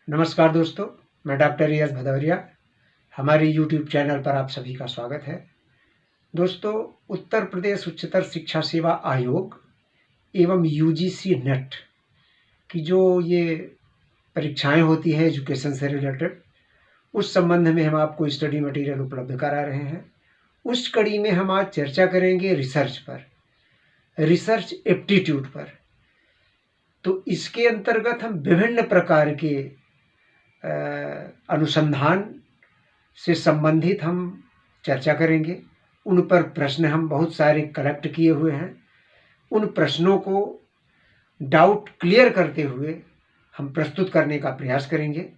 नमस्कार दोस्तों, मैं डॉक्टर रियाज भदौरिया। हमारे YouTube चैनल पर आप सभी का स्वागत है। दोस्तों, उत्तर प्रदेश उच्चतर शिक्षा सेवा आयोग एवं UGC नेट की जो ये परीक्षाएं होती हैं एजुकेशन से रिलेटेड, उस संबंध में हम आपको स्टडी मटेरियल उपलब्ध करा रहे हैं। उस कड़ी में हम आज चर्चा करेंगे रिसर्च पर, रिसर्च एप्टीट्यूड पर। तो इसके अंतर्गत हम विभिन्न प्रकार के अनुसंधान से संबंधित हम चर्चा करेंगे। उन पर प्रश्न हम बहुत सारे कलेक्ट किए हुए हैं। उन प्रश्नों को डाउट क्लियर करते हुए हम प्रस्तुत करने का प्रयास करेंगे।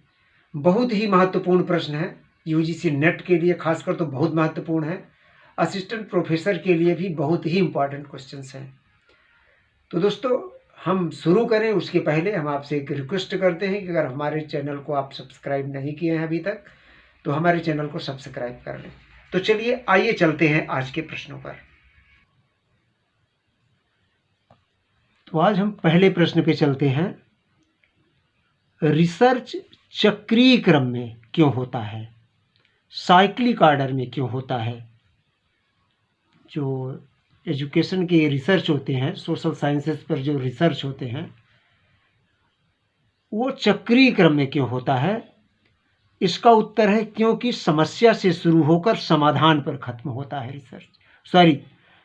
बहुत ही महत्वपूर्ण प्रश्न है, UGC नेट के लिए खासकर तो बहुत महत्वपूर्ण है। असिस्टेंट प्रोफेसर के लिए भी बहुत ही इम्पॉर्टेंट क्वेश्चंस हैं। तो दोस्तों, हम शुरू करें उसके पहले हम आपसे एक रिक्वेस्ट करते हैं कि अगर हमारे चैनल को आप सब्सक्राइब नहीं किए हैं अभी तक, तो हमारे चैनल को सब्सक्राइब कर लें। तो चलिए आइए चलते हैं आज के प्रश्नों पर। तो आज हम पहले प्रश्न पे चलते हैं। रिसर्च चक्रीय क्रम में क्यों होता है, साइक्लिक ऑर्डर में क्यों होता है? जो एजुकेशन के रिसर्च होते हैं, सोशल साइंसेस पर जो रिसर्च होते हैं, वो चक्रीय क्रम में क्यों होता है? इसका उत्तर है क्योंकि समस्या से शुरू होकर समाधान पर खत्म होता है रिसर्च।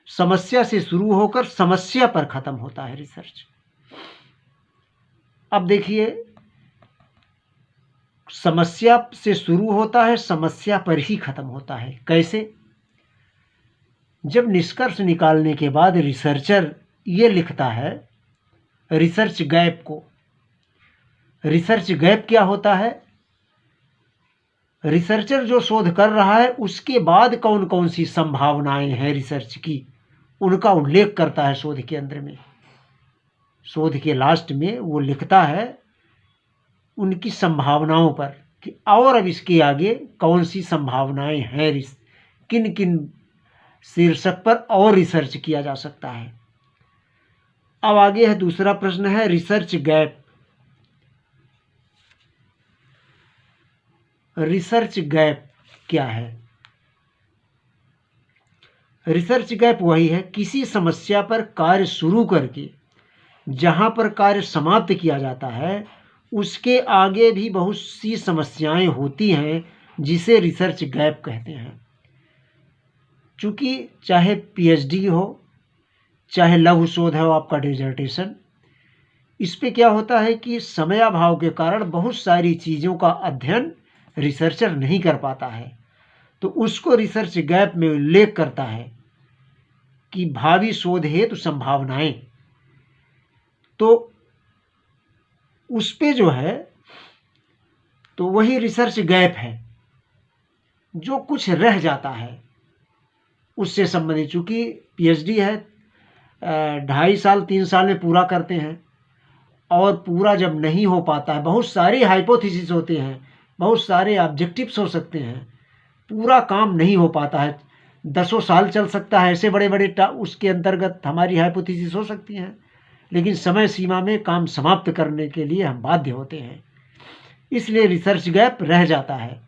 समस्या से शुरू होकर समस्या पर खत्म होता है रिसर्च। अब देखिए, समस्या से शुरू होता है, समस्या पर ही खत्म होता है। कैसे? जब निष्कर्ष निकालने के बाद रिसर्चर ये लिखता है रिसर्च गैप को। रिसर्च गैप क्या होता है? रिसर्चर जो शोध कर रहा है उसके बाद कौन कौन सी संभावनाएं हैं रिसर्च की, उनका उल्लेख करता है शोध के अंदर में। शोध के लास्ट में वो लिखता है उनकी संभावनाओं पर कि और अब इसके आगे कौन सी संभावनाएं हैं, किन किन शीर्षक पर और रिसर्च किया जा सकता है। अब आगे है दूसरा प्रश्न है रिसर्च गैप। रिसर्च गैप क्या है? रिसर्च गैप वही है किसी समस्या पर कार्य शुरू करके जहां पर कार्य समाप्त किया जाता है उसके आगे भी बहुत सी समस्याएं होती हैं, जिसे रिसर्च गैप कहते हैं। चूँकि चाहे PhD हो, चाहे लघु शोध हो, आपका डिसर्टेशन, इस पे क्या होता है कि समयाभाव के कारण बहुत सारी चीज़ों का अध्ययन रिसर्चर नहीं कर पाता है, तो उसको रिसर्च गैप में उल्लेख करता है कि भावी शोध हेतु संभावनाएं। तो उस पे जो है, तो वही रिसर्च गैप है जो कुछ रह जाता है उससे संबंधित। चूँकि PhD है 2.5 साल 3 साल में पूरा करते हैं, और पूरा जब नहीं हो पाता है, बहुत सारे हाइपोथेसिस होते हैं, बहुत सारे ऑब्जेक्टिव्स हो सकते हैं, पूरा काम नहीं हो पाता है, 10 साल चल सकता है, ऐसे बड़े बड़े उसके अंतर्गत हमारी हाइपोथेसिस हो सकती हैं, लेकिन समय सीमा में काम समाप्त करने के लिए हम बाध्य होते हैं, इसलिए रिसर्च गैप रह जाता है।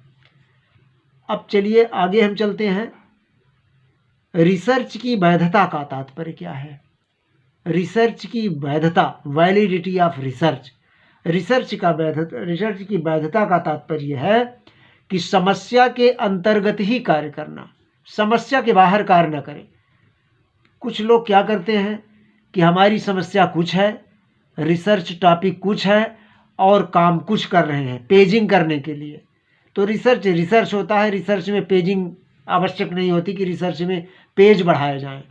अब चलिए आगे हम चलते हैं। रिसर्च की वैधता का तात्पर्य क्या है? रिसर्च की वैधता, वैलिडिटी ऑफ रिसर्च। रिसर्च की वैधता का तात्पर्य है कि समस्या के अंतर्गत ही कार्य करना, समस्या के बाहर कार्य न करें। कुछ लोग क्या करते हैं कि हमारी समस्या कुछ है, रिसर्च टॉपिक कुछ है और काम कुछ कर रहे हैं पेजिंग करने के लिए। तो रिसर्च होता है, रिसर्च में पेजिंग आवश्यक नहीं होती कि रिसर्च में पेज बढ़ाए जाएं।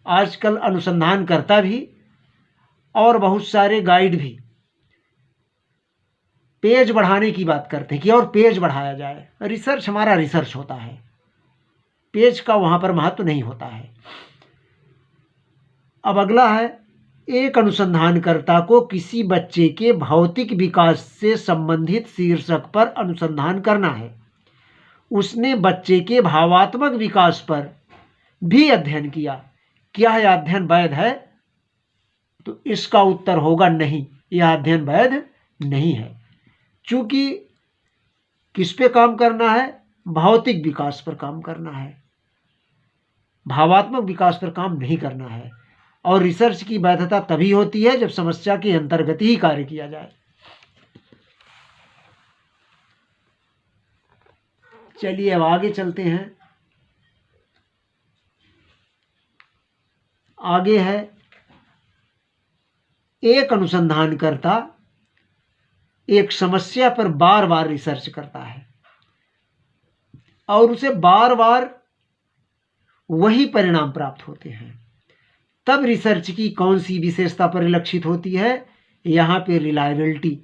आजकल अनुसंधानकर्ता भी और बहुत सारे गाइड भी पेज बढ़ाने की बात करते हैं कि और पेज बढ़ाया जाए। रिसर्च हमारा रिसर्च होता है, पेज का वहाँ पर महत्व नहीं होता है। अब अगला है, एक अनुसंधानकर्ता को किसी बच्चे के भौतिक विकास से संबंधित शीर्षक पर अनुसंधान करना है। उसने बच्चे के भावात्मक विकास पर भी अध्ययन किया। क्या यह अध्ययन वैध है? तो इसका उत्तर होगा नहीं, यह अध्ययन वैध नहीं है। चूंकि किस पे काम करना है, भौतिक विकास पर काम करना है, भावात्मक विकास पर काम नहीं करना है। और रिसर्च की वैधता तभी होती है जब समस्या के अंतर्गत ही कार्य किया जाए। चलिए अब आगे चलते हैं। आगे है, एक अनुसंधानकर्ता एक समस्या पर बार बार रिसर्च करता है और उसे बार बार वही परिणाम प्राप्त होते हैं, तब रिसर्च की कौन सी विशेषता परिलक्षित होती है? यहाँ पे रिलायबिलिटी,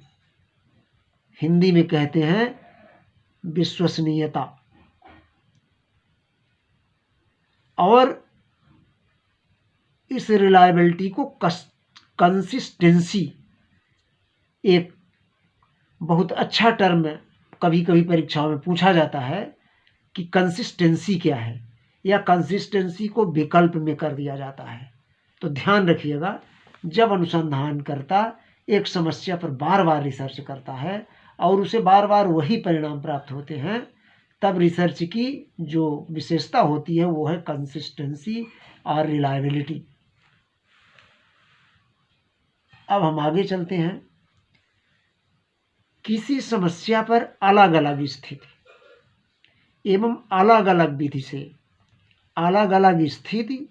हिंदी में कहते हैं विश्वसनीयता। और इस रिलायबिलिटी को कंसिस्टेंसी, एक बहुत अच्छा टर्म कभी कभी परीक्षाओं में पूछा जाता है कि कंसिस्टेंसी क्या है, या कंसिस्टेंसी को विकल्प में कर दिया जाता है। तो ध्यान रखिएगा, जब अनुसंधानकर्ता एक समस्या पर बार बार रिसर्च करता है और उसे बार बार वही परिणाम प्राप्त होते हैं, तब रिसर्च की जो विशेषता होती है वो है कंसिस्टेंसी और रिलायबिलिटी। अब हम आगे चलते हैं। किसी समस्या पर अलग अलग स्थिति एवं अलग अलग विधि से, अलग अलग स्थिति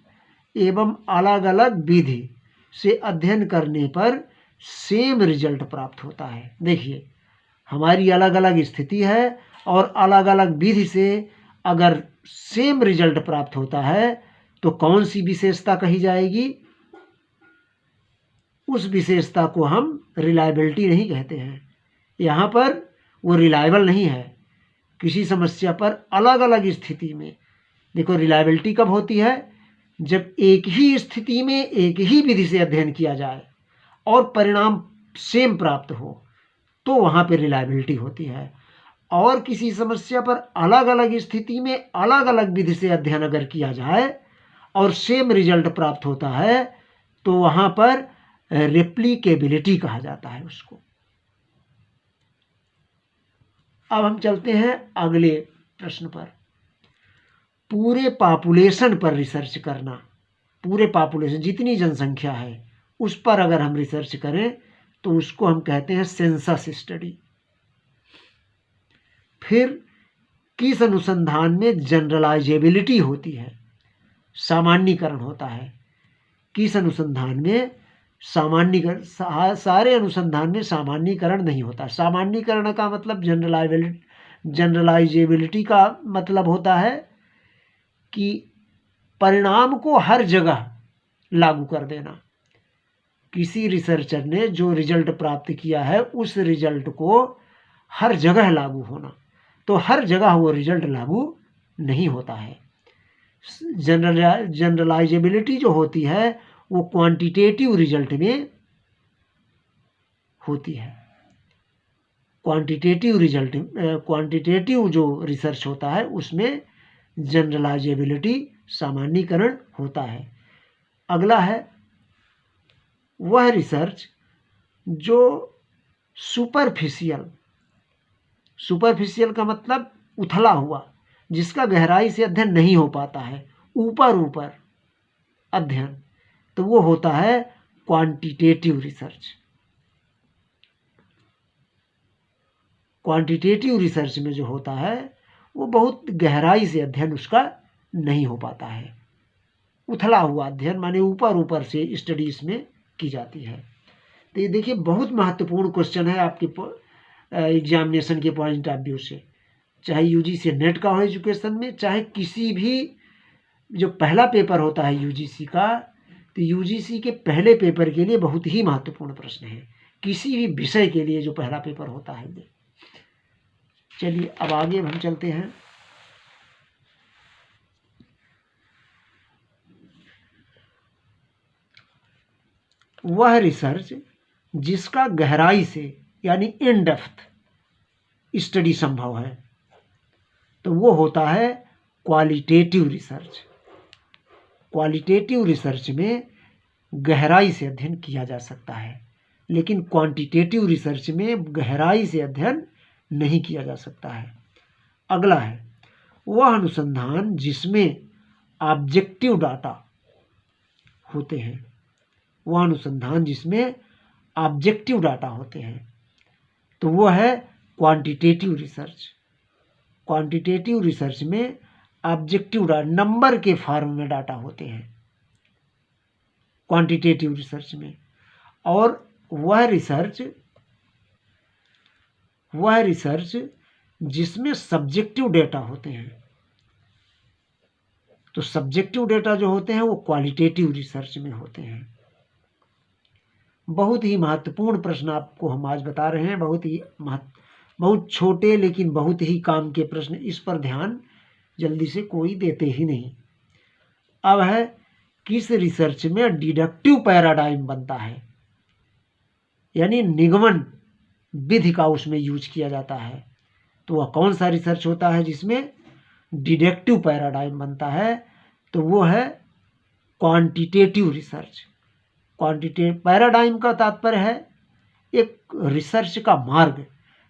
एवं अलग अलग विधि से अध्ययन करने पर सेम रिजल्ट प्राप्त होता है। देखिए, हमारी अलग अलग स्थिति है और अलग अलग विधि से अगर सेम रिजल्ट प्राप्त होता है तो कौन सी विशेषता कही जाएगी? उस विशेषता को हम रिलायबिलिटी नहीं कहते हैं। यहाँ पर वो रिलायबल नहीं है। किसी समस्या पर अलग अलग स्थिति में, देखो रिलायबिलिटी कब होती है? जब एक ही स्थिति में एक ही विधि से अध्ययन किया जाए और परिणाम सेम प्राप्त हो, तो वहाँ पे रिलायबिलिटी होती है। और किसी समस्या पर अलग अलग स्थिति में अलग अलग विधि से अध्ययन अगर किया जाए और सेम रिजल्ट प्राप्त होता है, तो वहाँ पर रेप्लिकेबिलिटी कहा जाता है उसको। अब हम चलते हैं अगले प्रश्न पर। पूरे पॉपुलेशन पर रिसर्च करना, पूरे पॉपुलेशन जितनी जनसंख्या है उस पर अगर हम रिसर्च करें तो उसको हम कहते हैं सेंसस स्टडी। फिर किस अनुसंधान में जनरलाइजेबिलिटी होती है, सामान्यीकरण होता है। किस अनुसंधान में सामान्यीकरण, सारे अनुसंधान में सामान्यीकरण नहीं होता। सामान्यीकरण का मतलब जनरलाइजेबिलिटी का मतलब होता है कि परिणाम को हर जगह लागू कर देना। किसी रिसर्चर ने जो रिजल्ट प्राप्त किया है उस रिजल्ट को हर जगह लागू होना, तो हर जगह वो रिजल्ट लागू नहीं होता है। जनरलाइजेबिलिटी जो होती है वो क्वांटिटेटिव रिजल्ट में होती है। क्वांटिटेटिव जो रिसर्च होता है उसमें जनरलाइजेबिलिटी, सामान्यीकरण होता है। अगला है वह रिसर्च जो सुपरफिशियल का मतलब उथला हुआ, जिसका गहराई से अध्ययन नहीं हो पाता है, ऊपर ऊपर अध्ययन, तो वो होता है क्वांटिटेटिव रिसर्च। क्वांटिटेटिव रिसर्च में जो होता है वो बहुत गहराई से अध्ययन उसका नहीं हो पाता है, उथला हुआ अध्ययन, माने ऊपर ऊपर से स्टडी इसमें की जाती है। तो ये देखिए बहुत महत्वपूर्ण क्वेश्चन है आपके एग्जामिनेशन के पॉइंट ऑफ व्यू से, चाहे यूजीसी नेट का हो एजुकेशन में, चाहे किसी भी जो पहला पेपर होता है यूजीसी का, तो यूजीसी के पहले पेपर के लिए बहुत ही महत्वपूर्ण प्रश्न है, किसी भी विषय के लिए जो पहला पेपर होता है ये। चलिए अब आगे हम चलते हैं। वह रिसर्च जिसका गहराई से यानी इन डेप्थ स्टडी संभव है, तो वो होता है क्वालिटेटिव रिसर्च। क्वालिटेटिव रिसर्च में गहराई से अध्ययन किया जा सकता है, लेकिन क्वांटिटेटिव रिसर्च में गहराई से अध्ययन नहीं किया जा सकता है। अगला है वह अनुसंधान जिसमें ऑब्जेक्टिव डाटा होते हैं, वह अनुसंधान जिसमें ऑब्जेक्टिव डाटा होते हैं, तो वो है क्वांटिटेटिव रिसर्च। क्वांटिटेटिव रिसर्च में ऑब्जेक्टिव डाटा, नंबर के फॉर्म में डाटा होते हैं क्वांटिटेटिव रिसर्च में। और वह रिसर्च जिसमें सब्जेक्टिव डेटा होते हैं, तो सब्जेक्टिव डेटा जो होते हैं वो क्वालिटेटिव रिसर्च में होते हैं। बहुत ही महत्वपूर्ण प्रश्न आपको हम आज बता रहे हैं, बहुत छोटे लेकिन बहुत ही काम के प्रश्न। इस पर ध्यान जल्दी से कोई देते ही नहीं। अब है किस रिसर्च में डिडक्टिव पैराडाइम बनता है, यानी निगमन विधि का उसमें यूज किया जाता है। तो वह कौन सा रिसर्च होता है जिसमें डिडक्टिव पैराडाइम बनता है, तो वो है क्वांटिटेटिव रिसर्च। क्वांटिटेटिव पैराडाइम का तात्पर्य है एक रिसर्च का मार्ग,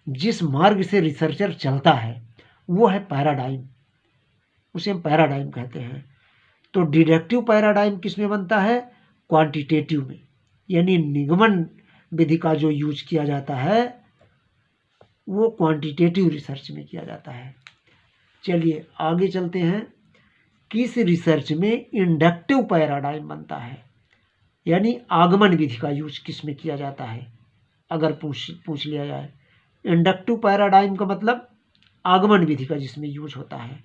जिस मार्ग से रिसर्चर चलता है वो है पैराडाइम, उसे हम पैराडाइम कहते हैं। तो डिडक्टिव पैराडाइम किस में बनता है, क्वांटिटेटिव में, यानी निगमन विधि का जो यूज किया जाता है वो क्वांटिटेटिव रिसर्च में किया जाता है। चलिए आगे चलते हैं। किस रिसर्च में इंडक्टिव पैराडाइम बनता है, यानी आगमन विधि का यूज किस में किया जाता है, अगर पूछ लिया जाए। इंडक्टिव पैराडाइम का मतलब आगमन विधि का जिसमें यूज होता है,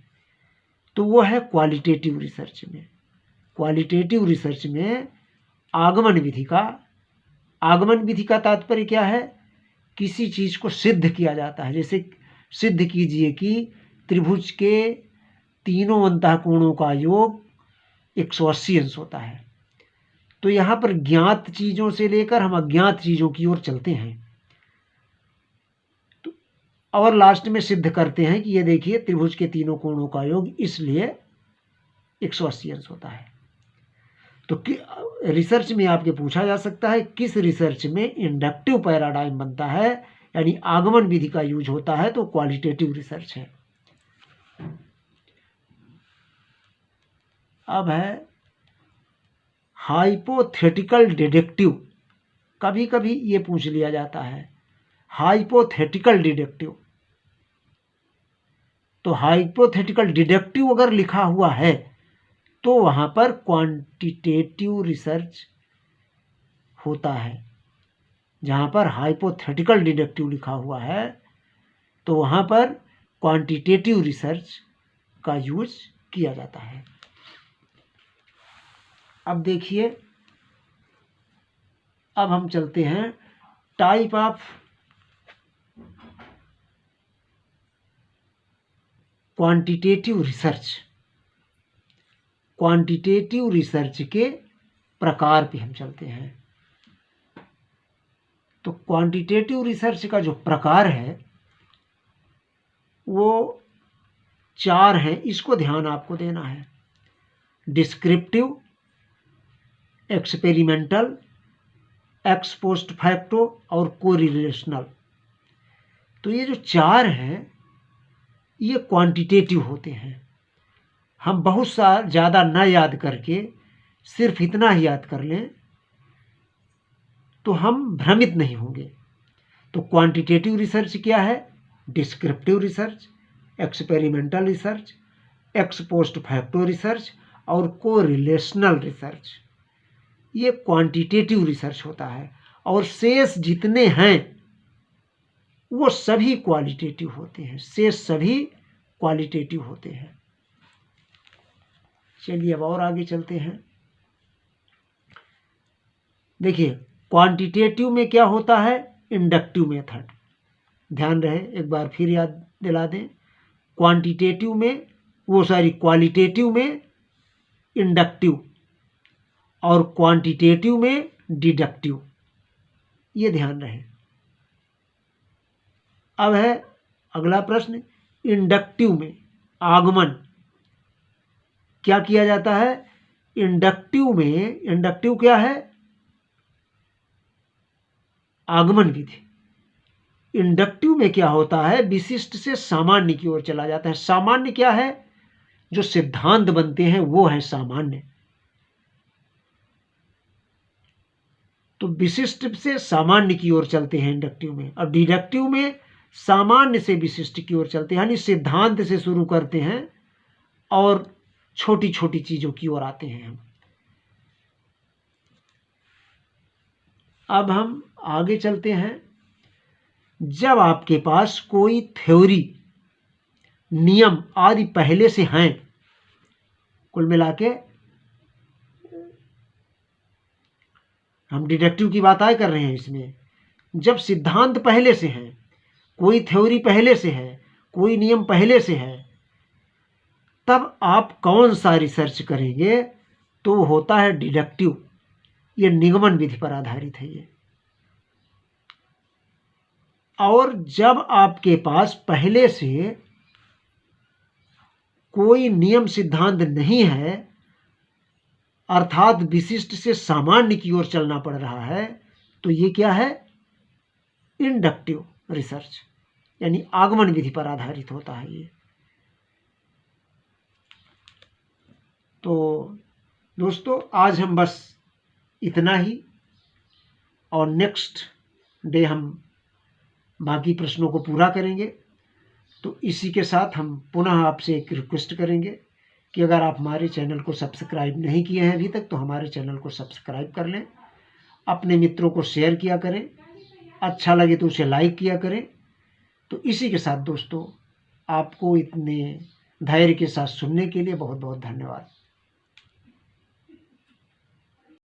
तो वो है क्वालिटेटिव रिसर्च में। क्वालिटेटिव रिसर्च में आगमन विधि का तात्पर्य क्या है, किसी चीज को सिद्ध किया जाता है। जैसे सिद्ध कीजिए कि त्रिभुज के तीनों अंतःकोणों का योग 180 अंश होता है। तो यहाँ पर ज्ञात चीजों से लेकर हम अज्ञात चीजों की ओर चलते हैं, तो और लास्ट में सिद्ध करते हैं कि ये देखिए त्रिभुज के तीनों कोणों का योग इसलिए 180 अंश होता है। तो रिसर्च में आपके पूछा जा सकता है किस रिसर्च में इंडक्टिव पैराडाइम बनता है, यानी आगमन विधि का यूज होता है, तो क्वालिटेटिव रिसर्च है। अब है हाइपोथेटिकल डिडक्टिव। कभी कभी ये पूछ लिया जाता है हाइपोथेटिकल डिडक्टिव। तो हाइपोथेटिकल डिडक्टिव अगर लिखा हुआ है तो वहां पर क्वांटिटेटिव रिसर्च होता है। जहां पर हाइपोथेटिकल डिडक्टिव लिखा हुआ है तो वहां पर क्वांटिटेटिव रिसर्च का यूज किया जाता है। अब देखिए, अब हम चलते हैं type of quantitative research. Quantitative research के प्रकार पे हम चलते हैं। तो क्वांटिटेटिव रिसर्च का जो प्रकार है वो 4 है, इसको ध्यान आपको देना है। Descriptive, experimental, x post facto और कोरिलेशनल। तो ये जो 4 हैं ये क्वांटिटेटिव होते हैं। हम बहुत ज़्यादा न याद करके सिर्फ इतना ही याद कर लें तो हम भ्रमित नहीं होंगे। तो क्वांटिटेटिव रिसर्च क्या है, descriptive research, experimental research, x post facto research और कोरिलेशनल रिसर्च। ये क्वांटिटेटिव रिसर्च होता है। और शेष जितने हैं वो सभी क्वालिटेटिव होते हैं, शेष सभी क्वालिटेटिव होते हैं। चलिए अब और आगे चलते हैं। देखिए क्वांटिटेटिव में क्या होता है, इंडक्टिव मेथड। ध्यान रहे, एक बार फिर याद दिला दें। क्वांटिटेटिव में क्वालिटेटिव में इंडक्टिव और क्वांटिटेटिव में डिडक्टिव, ये ध्यान रहे। अब है अगला प्रश्न, इंडक्टिव में आगमन क्या किया जाता है। इंडक्टिव क्या है, आगमन विधि। इंडक्टिव में क्या होता है, विशिष्ट से सामान्य की ओर चला जाता है। सामान्य क्या है, जो सिद्धांत बनते हैं वो है सामान्य। तो विशिष्ट से सामान्य की ओर चलते हैं इंडक्टिव में, और डिडक्टिव में सामान्य से विशिष्ट की ओर चलते हैं, यानी सिद्धांत से शुरू करते हैं और छोटी छोटी चीजों की ओर आते हैं हम। अब हम आगे चलते हैं। जब आपके पास कोई थ्योरी, नियम आदि पहले से हैं, कुल मिला के हम डिडक्टिव की बात आए कर रहे हैं इसमें। जब सिद्धांत पहले से हैं, कोई थ्योरी पहले से है, कोई नियम पहले से है, तब आप कौन सा रिसर्च करेंगे, तो होता है डिडक्टिव। ये निगमन विधि पर आधारित है ये। और जब आपके पास पहले से कोई नियम सिद्धांत नहीं है, अर्थात विशिष्ट से सामान्य की ओर चलना पड़ रहा है, तो ये क्या है, इंडक्टिव रिसर्च, यानी आगमन विधि पर आधारित होता है ये। तो दोस्तों, आज हम बस इतना ही, और नेक्स्ट डे हम बाकी प्रश्नों को पूरा करेंगे। तो इसी के साथ हम पुनः आपसे एक रिक्वेस्ट करेंगे कि अगर आप हमारे चैनल को सब्सक्राइब नहीं किए हैं अभी तक, तो हमारे चैनल को सब्सक्राइब कर लें, अपने मित्रों को शेयर किया करें, अच्छा लगे तो उसे लाइक किया करें। तो इसी के साथ दोस्तों, आपको इतने धैर्य के साथ सुनने के लिए बहुत बहुत धन्यवाद।